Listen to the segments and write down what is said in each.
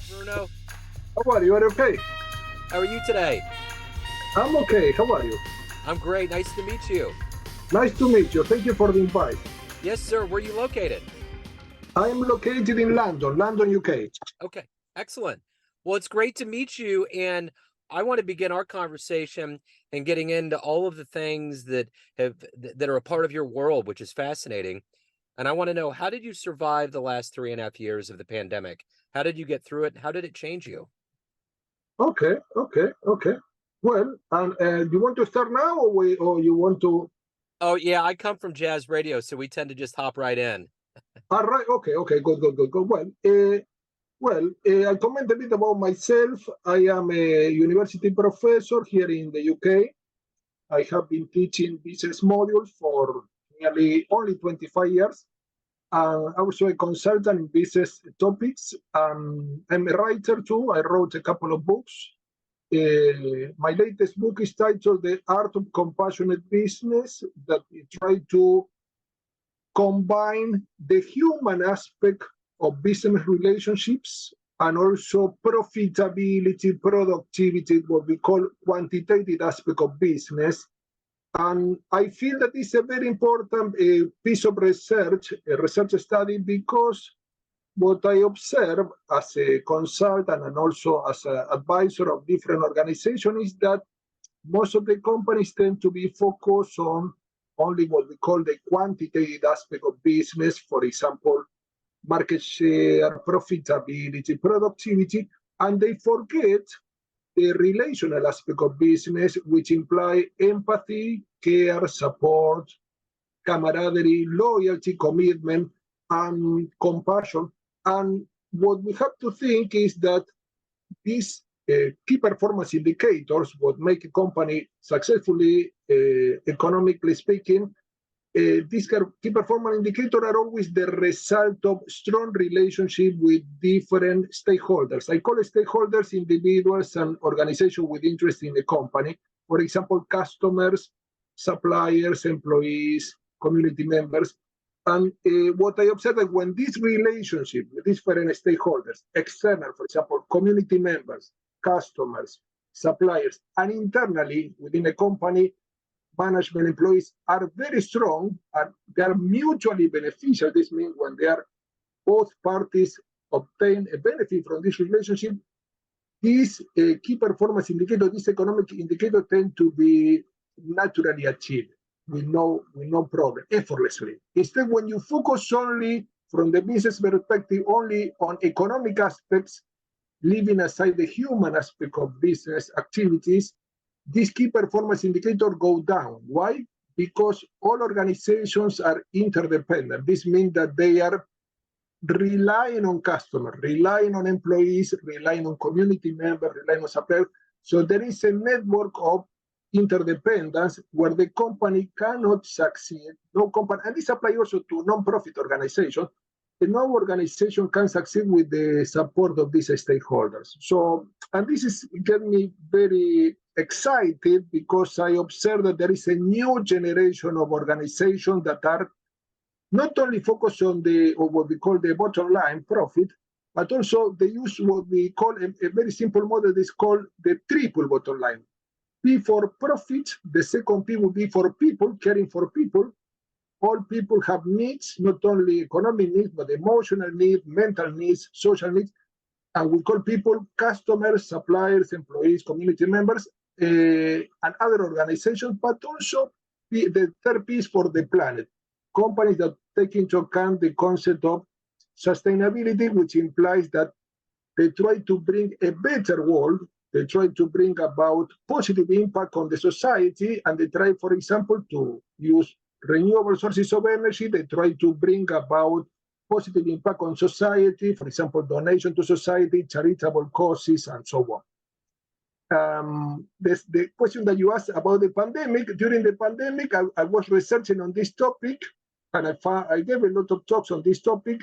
Bruno, How are you? Are you okay? how are you today? I'm okay. How are you? I'm great. Nice to meet you. Nice to meet you. Thank you for the invite. Yes, sir. Where are you located? I am located in London, London, UK. Okay, excellent. Well, it's great to meet you. And I want to begin our conversation and getting into all of the things that are a part of your world, which is fascinating. And I want to know, how did you survive the last 3.5 years of the pandemic? How did you get through it? How did it change you? Okay. Well, and you want to start now, or you want to? Oh, yeah, I come from jazz radio, so we tend to just hop right in. All right. Okay. Good. I'll comment a bit about myself. I am a university professor here in the UK. I have been teaching business modules for nearly only 25 years. Also a consultant in business topics. I'm a writer too. I wrote a couple of books. My latest book is titled The Art of Compassionate Business, that try to combine the human aspect of business relationships and also profitability, productivity, what we call quantitative aspect of business. And I feel that it's a very important piece of research, a research study, because what I observe as a consultant and also as an advisor of different organizations is that most of the companies tend to be focused on only what we call the quantitative aspect of business, for example, market share, profitability, productivity, and they forget the relational aspect of business, which imply empathy, care, support, camaraderie, loyalty, commitment, and compassion. And what we have to think is that these key performance indicators, what make a company successfully, economically speaking, these key performance indicators are always the result of strong relationship with different stakeholders. I call stakeholders individuals and organizations with interest in the company. For example, customers, suppliers, employees, community members. And what I observed that when this relationship with different stakeholders, external, for example, community members, customers, suppliers, and internally within a company, management employees are very strong and they are mutually beneficial. This means when they are both parties obtain a benefit from this relationship, these key performance indicators, these economic indicators tend to be naturally achieved with no problem, effortlessly. Instead, when you focus only from the business perspective, only on economic aspects, leaving aside the human aspect of business activities, these key performance indicators go down. Why? Because all organizations are interdependent. This means that they are relying on customers, relying on employees, relying on community members, relying on suppliers. So there is a network of interdependence where the company cannot succeed. No company, and this applies also to non-profit organizations. No organization can succeed with the support of these stakeholders. So, and this is getting me very excited because I observe that there is a new generation of organizations that are not only focused on what we call the bottom line profit, but also they use what we call a very simple model that is called the triple bottom line. P for profit, the second P will be for people, caring for people. All people have needs, not only economic needs, but emotional needs, mental needs, social needs. And we call people customers, suppliers, employees, community members, and other organizations, but also the third piece for the planet. Companies that take into account the concept of sustainability, which implies that they try to bring a better world. They try to bring about positive impact on the society, and they try, for example, to use renewable sources of energy. They try to bring about positive impact on society, for example, donation to society, charitable causes, and so on. The question that you asked about the pandemic, during the pandemic, I was researching on this topic, and I gave a lot of talks on this topic,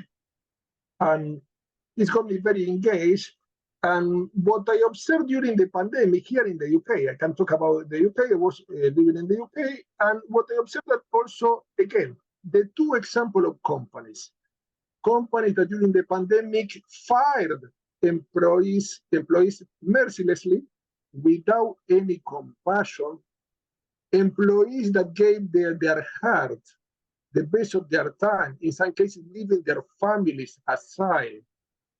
and it's got me very engaged. And what I observed during the pandemic here in the UK, I can talk about the UK, I was living in the UK, and what I observed that also, again, the two examples of companies that during the pandemic fired employees mercilessly, without any compassion, employees that gave their heart, the best of their time, in some cases leaving their families aside,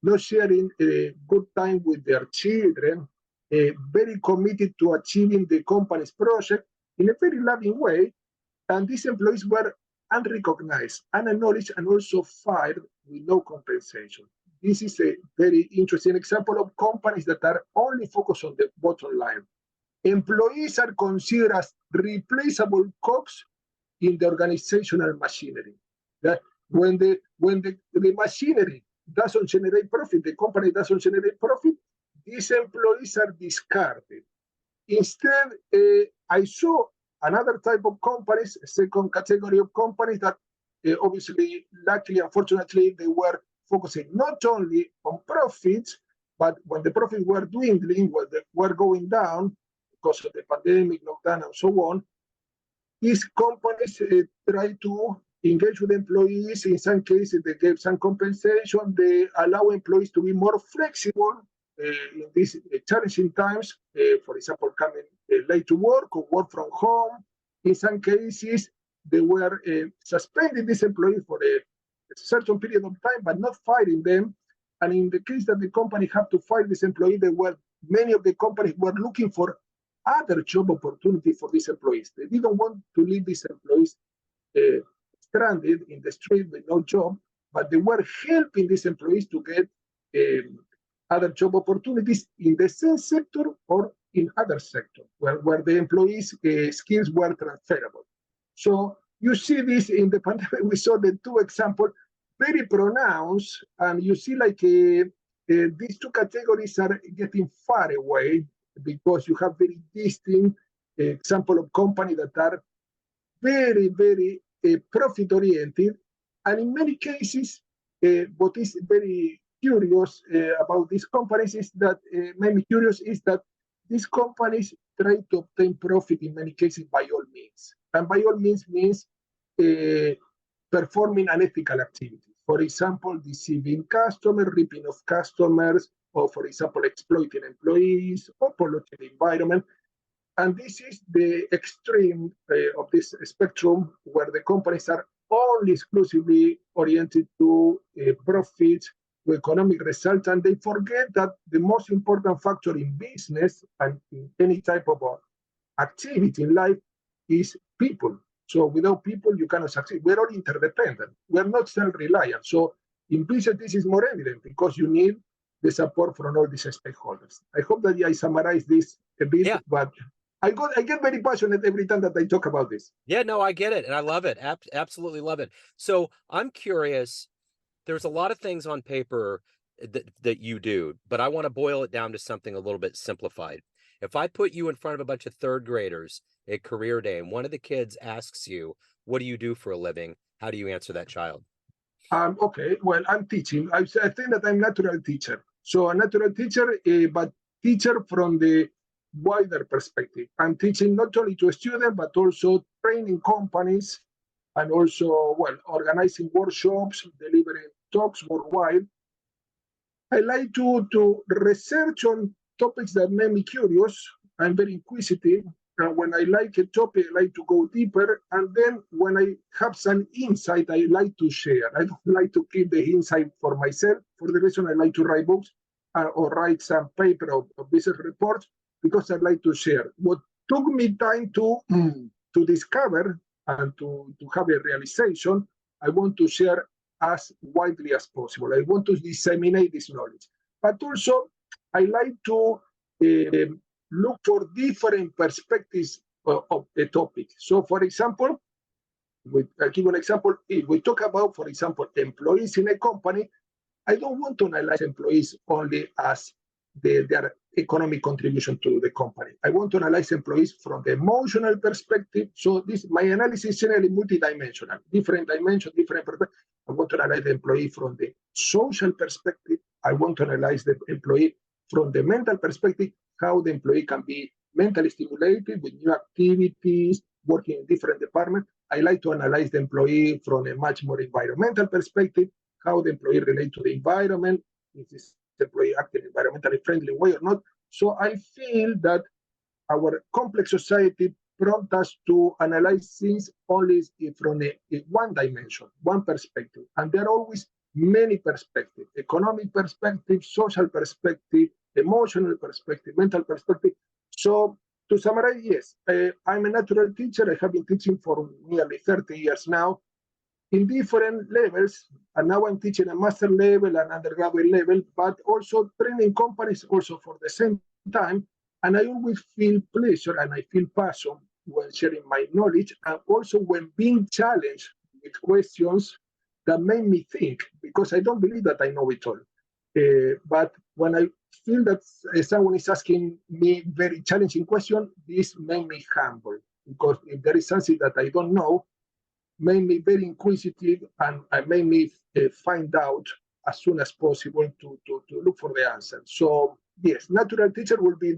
not sharing a good time with their children, very committed to achieving the company's project in a very loving way. And these employees were unrecognized, unacknowledged, and also fired with no compensation. This is a very interesting example of companies that are only focused on the bottom line. Employees are considered as replaceable cogs in the organizational machinery. That when the machinery doesn't generate profit, the company doesn't generate profit, these employees are discarded. Instead, I saw another type of companies, a second category of companies that obviously, luckily, unfortunately, they were focusing not only on profits, but when the profits were dwindling, when they were going down because of the pandemic, lockdown, and so on, these companies try to engage with employees. In some cases, they gave some compensation. They allow employees to be more flexible in these challenging times. For example, coming late to work or work from home. In some cases, they were suspending these employees for a certain period of time, but not firing them. And in the case that the company had to fire this employee, many of the companies were looking for other job opportunity for these employees. They didn't want to leave these employees stranded in the street with no job, but they were helping these employees to get other job opportunities in the same sector or in other sectors where the employees' skills were transferable. So you see this in the pandemic. We saw the two examples very pronounced, and you see like these two categories are getting far away because you have very distinct example of companies that are very, very profit-oriented. And in many cases, what is very curious about these companies is that, these companies try to obtain profit in many cases by all means. And by all means performing unethical activities. For example, deceiving customers, ripping off customers, or for example, exploiting employees, or polluting the environment. And this is the extreme of this spectrum where the companies are only exclusively oriented to profits, to economic results, and they forget that the most important factor in business and in any type of activity in life is people. So without people, you cannot succeed. We're all interdependent. We're not self-reliant. So in business, this is more evident because you need the support from all these stakeholders. I hope that I summarized this a bit, Yeah. but I get very passionate every time that I talk about this. Yeah, no, I get it. And I love it. Absolutely love it. So I'm curious, there's a lot of things on paper that you do, but I want to boil it down to something a little bit simplified. If I put you in front of a bunch of third graders at career day and one of the kids asks you, what do you do for a living? How do you answer that child? Okay, well, I'm teaching. I think that I'm a natural teacher. So a natural teacher, but teacher from the wider perspective. I'm teaching not only to students, but also training companies and also, well, organizing workshops, delivering talks worldwide. I like to research on topics that make me curious. I'm very inquisitive. And when I like a topic, I like to go deeper. And then when I have some insight, I like to share. I don't like to keep the insight for myself. For the reason I like to write books or write some paper or business reports because I like to share. What took me time to discover and to have a realization, I want to share as widely as possible. I want to disseminate this knowledge. But also, I like to look for different perspectives of the topic. So, for example, I'll give you an example. If we talk about, for example, employees in a company, I don't want to analyze employees only as their economic contribution to the company. I want to analyze employees from the emotional perspective. So my analysis is generally multidimensional, different dimensions, different perspectives. I want to analyze the employee from the social perspective. I want to analyze the employee from the mental perspective, how the employee can be mentally stimulated with new activities, working in different departments. I like to analyze the employee from a much more environmental perspective, how the employee relate to the environment. Is this employee act in an environmentally friendly way or not. So I feel that our complex society prompts us to analyze things only from one dimension, one perspective. And there are always many perspectives: economic perspective, social perspective, emotional perspective, mental perspective. So to summarize, yes, I'm a natural teacher. I have been teaching for nearly 30 years now in different levels. And now I'm teaching a master level and undergraduate level, but also training companies also for the same time. And I always feel pleasure and I feel passion when sharing my knowledge, and also when being challenged with questions that make me think, because I don't believe that I know it all. But when I feel that someone is asking me very challenging question, this makes me humble, because if there is something that I don't know, made me very inquisitive, and made me find out as soon as possible to look for the answer. So yes, natural teacher will be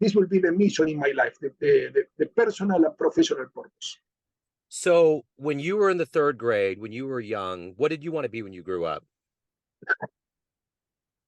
this will be the mission in my life, the personal and professional purpose. So when you were in the third grade, when you were young, what did you want to be when you grew up?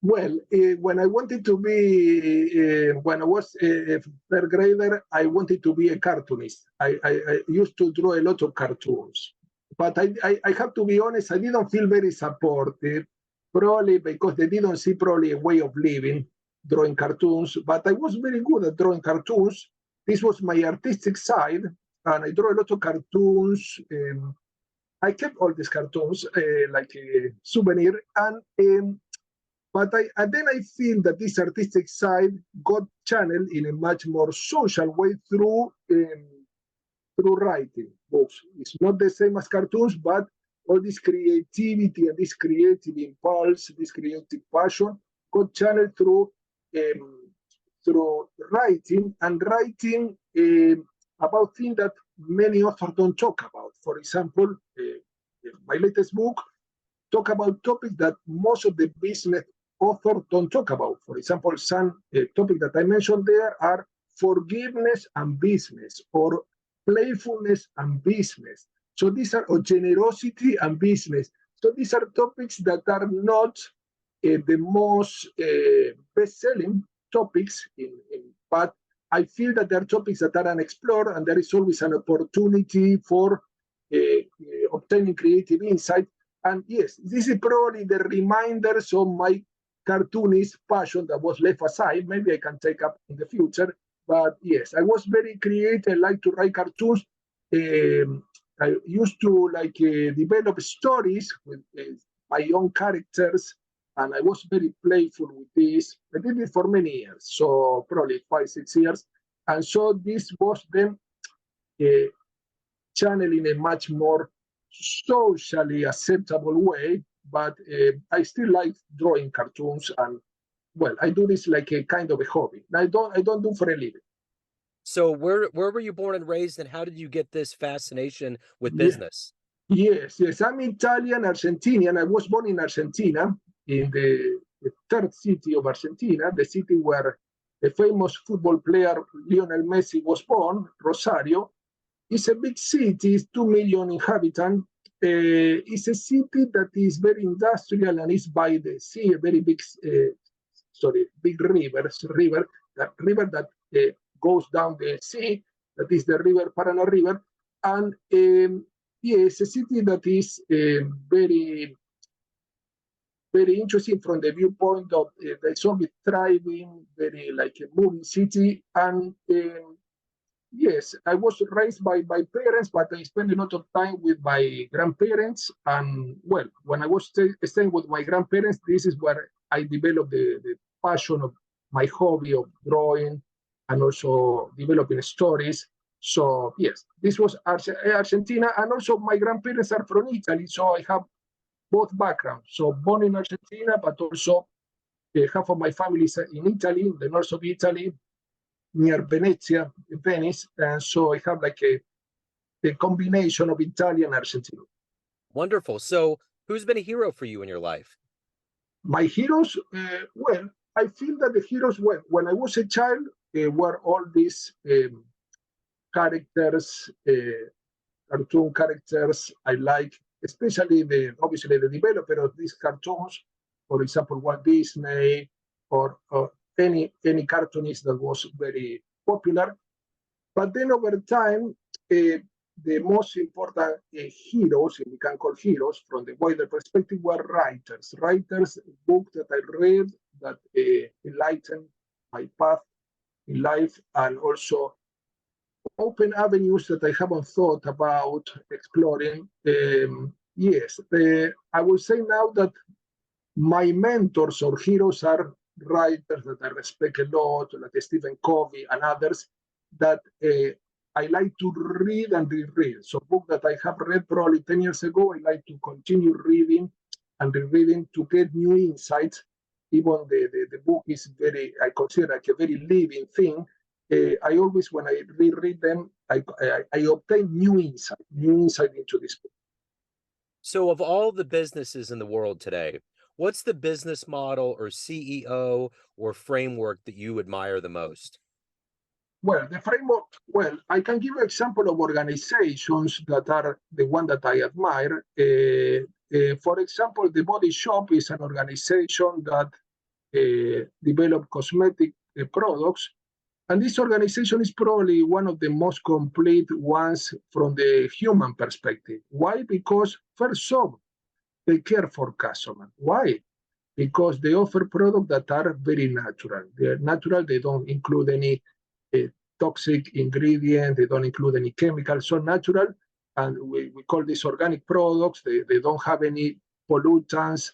Well, when I wanted to be, when I was a third grader, I wanted to be a cartoonist. I used to draw a lot of cartoons. But I have to be honest, I didn't feel very supported, probably because they didn't see probably a way of living drawing cartoons. But I was very good at drawing cartoons. This was my artistic side, and I draw a lot of cartoons. I kept all these cartoons like a souvenir, and then I feel that this artistic side got channeled in a much more social way through writing books. It's not the same as cartoons, but all this creativity and this creative impulse, this creative passion got channeled through writing, and writing about things that many authors don't talk about. For example, my latest book talk about topics that most of the business authors don't talk about. For example, some topics that I mentioned there are forgiveness and business, or playfulness and business. So these are, or generosity and business. So these are topics that are not the most best-selling topics, but I feel that there are topics that are unexplored, and there is always an opportunity for obtaining creative insight. And yes, this is probably the reminders of my cartoonist passion that was left aside. Maybe I can take up in the future. But yes, I was very creative. I like to write cartoons. I used to develop stories with my own characters, and I was very playful with this. I did it for many years, so probably 5, 6 years. And so this was then uh, channeled in a much more socially acceptable way. But I still like drawing cartoons, and well, I do this like a kind of a hobby. I don't do for a living. So where were you born and raised, and how did you get this fascination with Yeah. business? Yes. I'm Italian, Argentinian. I was born in Argentina, in the third city of Argentina, the city where the famous football player Lionel Messi was born, Rosario. It's a big city, it's 2 million inhabitants. It's a city that is very industrial and is by the sea, a very big river that goes down the sea, that is the river, Paraná River. And it's a city that is very interesting from the viewpoint of the Soviet thriving, very like a moving city. And yes, I was raised by parents, but I spent a lot of time with my grandparents. And well, when I was staying with my grandparents, this is where I developed the passion of my hobby of drawing, and also developing stories. So yes, this was Argentina, and also my grandparents are from Italy, so I have both backgrounds. So born in Argentina, but also half of my family is in Italy, in the north of Italy, near Venezia, Venice, and so I have like a combination of Italian and Argentine. Wonderful. So who's been a hero for you in your life? My heroes, well, I feel that the heroes, when I was a child, were all these characters, cartoon characters I like, especially obviously the developer of these cartoons. for example, Walt Disney or any cartoonist that was very popular. But then over time, the most important heroes, if we can call heroes from the wider perspective, were writers. Writers, books that I read that enlightened my path in life and also open avenues that I haven't thought about exploring. Yes, I will say now that my mentors or heroes are writers that I respect a lot, like Stephen Covey and others, that I like to read and reread. So books that I have read probably 10 years ago, I like to continue reading and rereading to get new insights. Even the book is very, I consider like a very living thing. I always, when I reread them, I obtain new insight into this book. So, of all the businesses in the world today, what's the business model or CEO or framework that you admire the most? Well, the framework, well, I can give you an example of organizations that are the one that I admire. For example, the Body Shop is an organization that develop cosmetic products. And this organization is probably one of the most complete ones from the human perspective. Why? Because first off, they care for customers. Why? Because they offer products that are very natural. They are natural, they don't include any uh, toxic ingredient, they don't include any chemicals, so natural. And we call these organic products. They don't have any pollutants,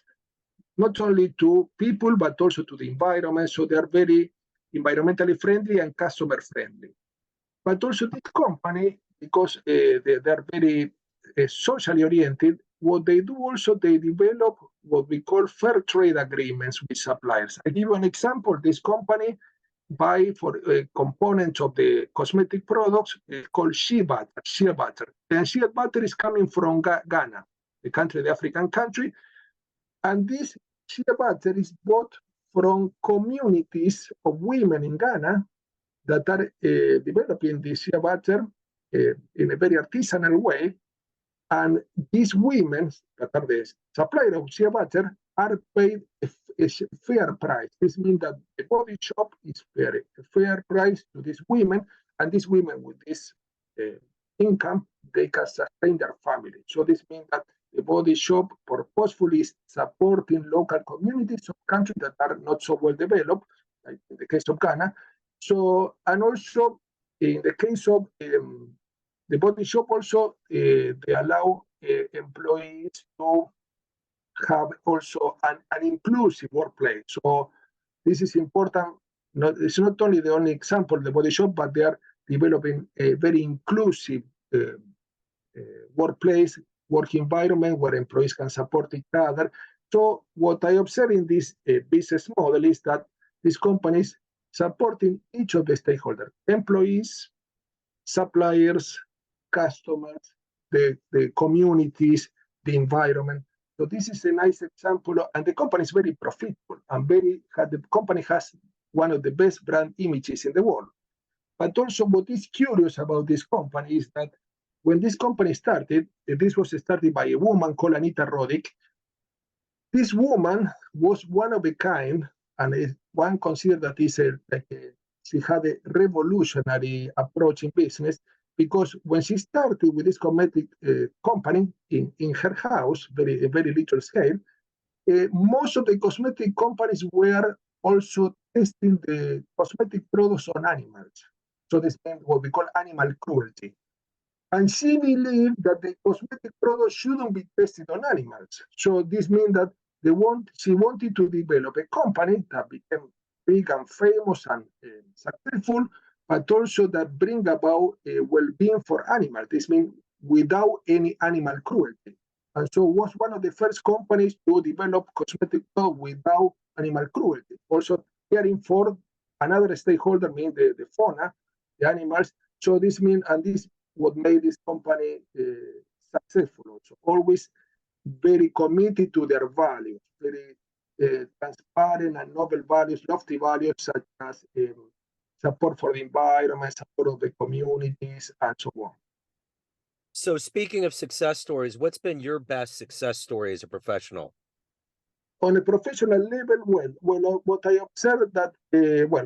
not only to people, but also to the environment. So they are very environmentally friendly and customer friendly. But also this company, because they are very socially oriented, what they do also, they develop what we call fair trade agreements with suppliers. I give you an example. This company buy for components of the cosmetic products called shea butter. And shea butter is coming from Ghana, the country, the African country. And this shea butter is bought from communities of women in Ghana that are developing this shea butter in a very artisanal way. And these women that are the supplier of shea butter are paid a fair price. This means that the body shop is paid a fair price to these women, and these women with this uh, income, they can sustain their family. So this means that the body shop purposefully is supporting local communities of countries that are not so well developed, like in the case of Ghana. So, and also in the case of the body shop also, they allow employees to have also an inclusive workplace. So this is important. It's not only the only example, the body shop, but they are developing a very inclusive uh, workplace, work environment where employees can support each other. So what I observe in this business model is that these companies supporting each of the stakeholders, employees, suppliers, customers, the communities, the environment. So this is a nice example, and the company is very profitable and the company has one of the best brand images in the world. But also what is curious about this company is that when this company started, this was started by a woman called Anita Roddick. This woman was one of a kind, and one considered that she had a revolutionary approach in business because when she started with this cosmetic company in her house, a very little scale, most of the cosmetic companies were also testing the cosmetic products on animals. So this meant what we call animal cruelty. And she believed that the cosmetic products shouldn't be tested on animals. So this means that she wanted to develop a company that became big and famous and successful, but also that bring about well-being for animals. This means without any animal cruelty. And so was one of the first companies to develop cosmetic products without animal cruelty. Also caring for another stakeholder, means the fauna, the animals. So this means, and this what made this company successful also. Always very committed to their values, very transparent and noble values, lofty values such as support for the environment, support of the communities, and so on. So, speaking of success stories, what's been your best success story as a professional? on a professional level, what I observe that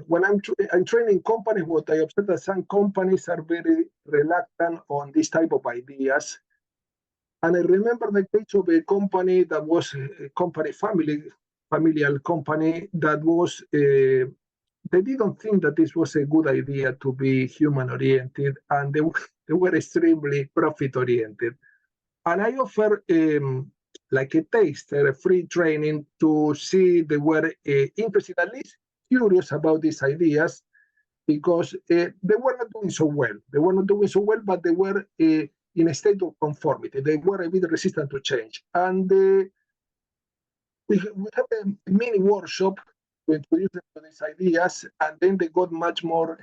when I'm training companies, what I observe that some companies are very reluctant on this type of ideas. And I remember the case of a company that was a company familial company that was they didn't think that this was a good idea to be human oriented, and they were extremely profit oriented. And I offer like a taster, a free training to see they were interested, at least curious about these ideas, because they were not doing so well. They were not doing so well, but they were in a state of conformity. They were a bit resistant to change. And we have a mini workshop to introduce them to these ideas, and then they got much more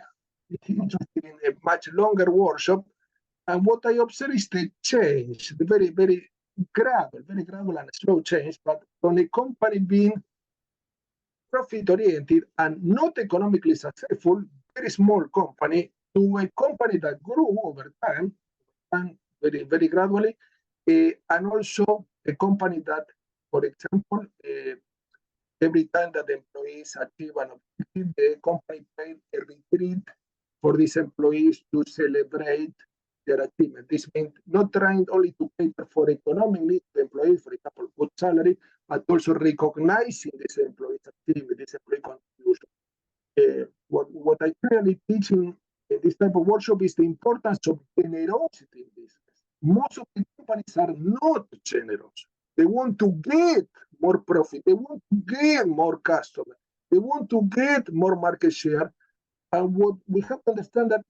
interested in a much longer workshop. And what I observe is the change, the very gradual and slow change, but from a company being profit-oriented and not economically successful, very small company, to a company that grew over time and very gradually, and also a company that, for example, every time that the employees achieve an objective, the company paid a retreat for these employees to celebrate their achievement. This means not trying only to cater for economically the employees, for example, good salary, but also recognizing this employee's achievement, this employee contribution. What I clearly teach in this type of workshop is the importance of generosity in business. Most of the companies are not generous. They want to get more profit. They want to get more customers. They want to get more market share. And what we have to understand that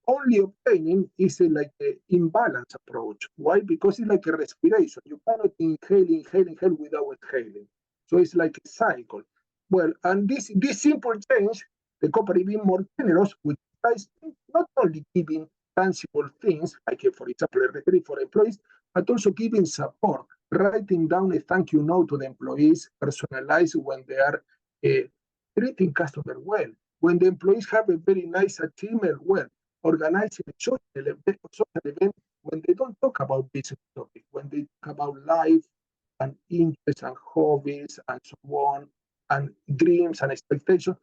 only obtaining is like an imbalance approach. Why? Because it's like a respiration. You cannot inhale without exhaling. So it's like a cycle. Well, and this simple change, the company being more generous, which is not only giving tangible things, like for example, a retreat for employees, but also giving support, writing down a thank you note to the employees, personalized when they are treating customer well. When the employees have a very nice achievement, well, organizing a social event when they don't talk about business topics, when they talk about life and interests and hobbies and so on, and dreams and expectations,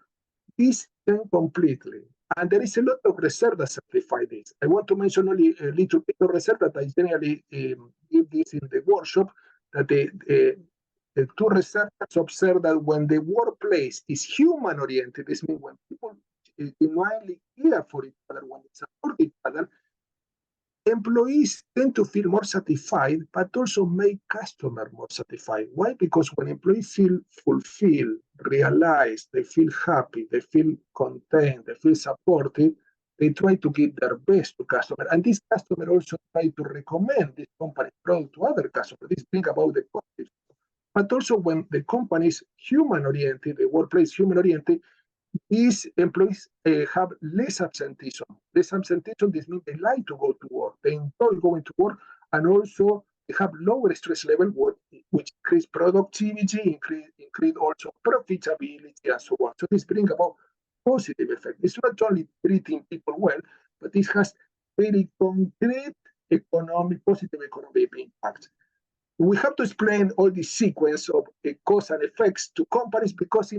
this change completely. And there is a lot of research that simplify this. I want to mention only a little bit of research that I generally give this in the workshop, that the two researchers observe that when the workplace is human-oriented, this means when people genuinely care for each other, when they support each other, employees tend to feel more satisfied, but also make customers more satisfied. Why? Because when employees feel fulfilled, realized, they feel happy, they feel content, they feel supported, they try to give their best to customers. And this customer also try to recommend this company's product to other customers. This thing about the positive. But also when the company is human-oriented, the workplace human-oriented, these employees have less absenteeism. Less absenteeism, this means they like to go to work. They enjoy going to work, and also they have lower stress level, which increase productivity, increase also profitability, and so on. So this brings about positive effect. It's not only treating people well, but this has very concrete positive economic impact. We have to explain all this sequence of cause and effects to companies because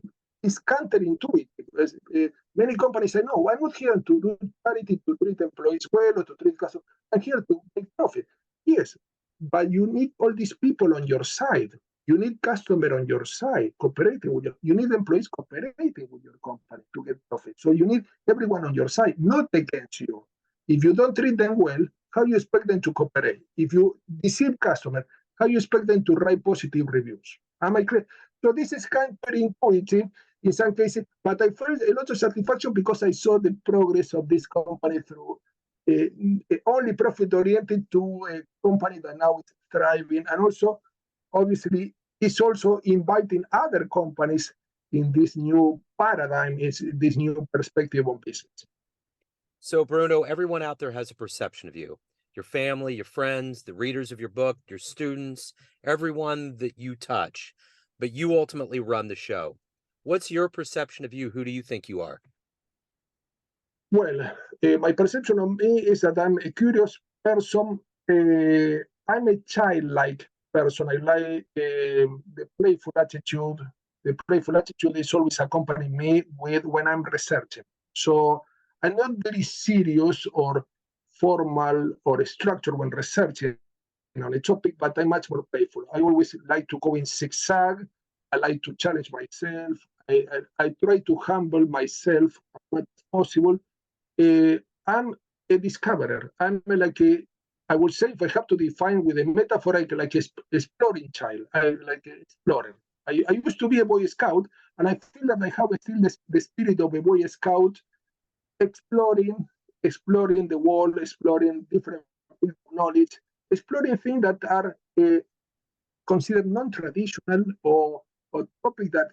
it's counterintuitive. Many companies say, no, I'm not here to do charity, to treat employees well, or to treat customers. I'm here to make profit. Yes, but you need all these people on your side. You need customer on your side, cooperating with you need employees cooperating with your company to get profit. So you need everyone on your side, not against you. If you don't treat them well, how do you expect them to cooperate? If you deceive customers, how do you expect them to write positive reviews? Am I clear? So this is counterintuitive in some cases, but I felt a lot of satisfaction because I saw the progress of this company through only profit-oriented to a company that now is thriving, and also, obviously, is also inviting other companies in this new paradigm, this new perspective on business. So, Bruno, everyone out there has a perception of you. Your family, your friends, the readers of your book, your students, everyone that you touch. But you ultimately run the show. What's your perception of you? Who do you think you are? Well, my perception of me is that I'm a curious person. I'm a childlike person. I like the playful attitude. The playful attitude is always accompanying me with when I'm researching. So I'm not very serious or formal or structured when researching on a topic, but I'm much more playful. I always like to go in zigzag. I like to challenge myself. I try to humble myself as much as possible. I'm a discoverer. I'm like I would say if I have to define with a metaphor, I like exploring child. I like explorer. I used to be a Boy Scout, and I feel that I have still the spirit of a Boy Scout, exploring, exploring the world, exploring different knowledge, exploring things that are considered non-traditional or topics that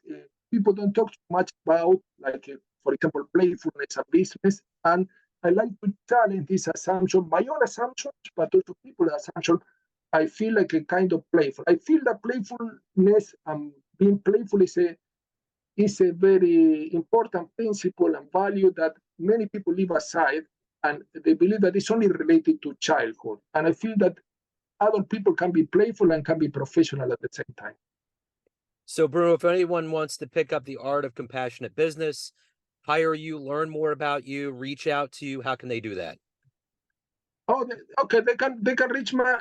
people don't talk too much about, like, for example, playfulness and business. And I like to challenge this assumption, my own assumptions, but also people's assumption. I feel like a kind of playful. I feel that playfulness and being playful is a very important principle and value that many people leave aside, and they believe that it's only related to childhood. And I feel that adult people can be playful and can be professional at the same time. So, Bruno, if anyone wants to pick up the art of compassionate business, hire you, learn more about you, reach out to you, how can they do that? Oh, okay. They can reach me on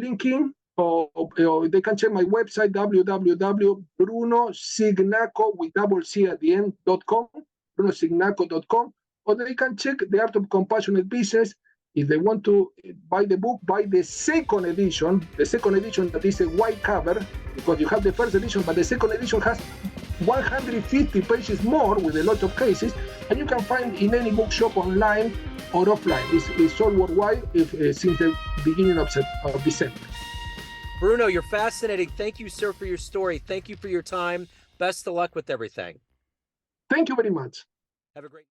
LinkedIn, or they can check my website www.brunocignacco with double C at the end.com, brunocignacco.com, or they can check the Art of Compassionate Business. If they want to buy the book, buy the second edition. The second edition that is a white cover, because you have the first edition, but the second edition has 150 pages more with a lot of cases, and you can find in any bookshop online or offline. It's all worldwide since the beginning of December. Bruno, you're fascinating. Thank you, sir, for your story. Thank you for your time. Best of luck with everything. Thank you very much. Have a great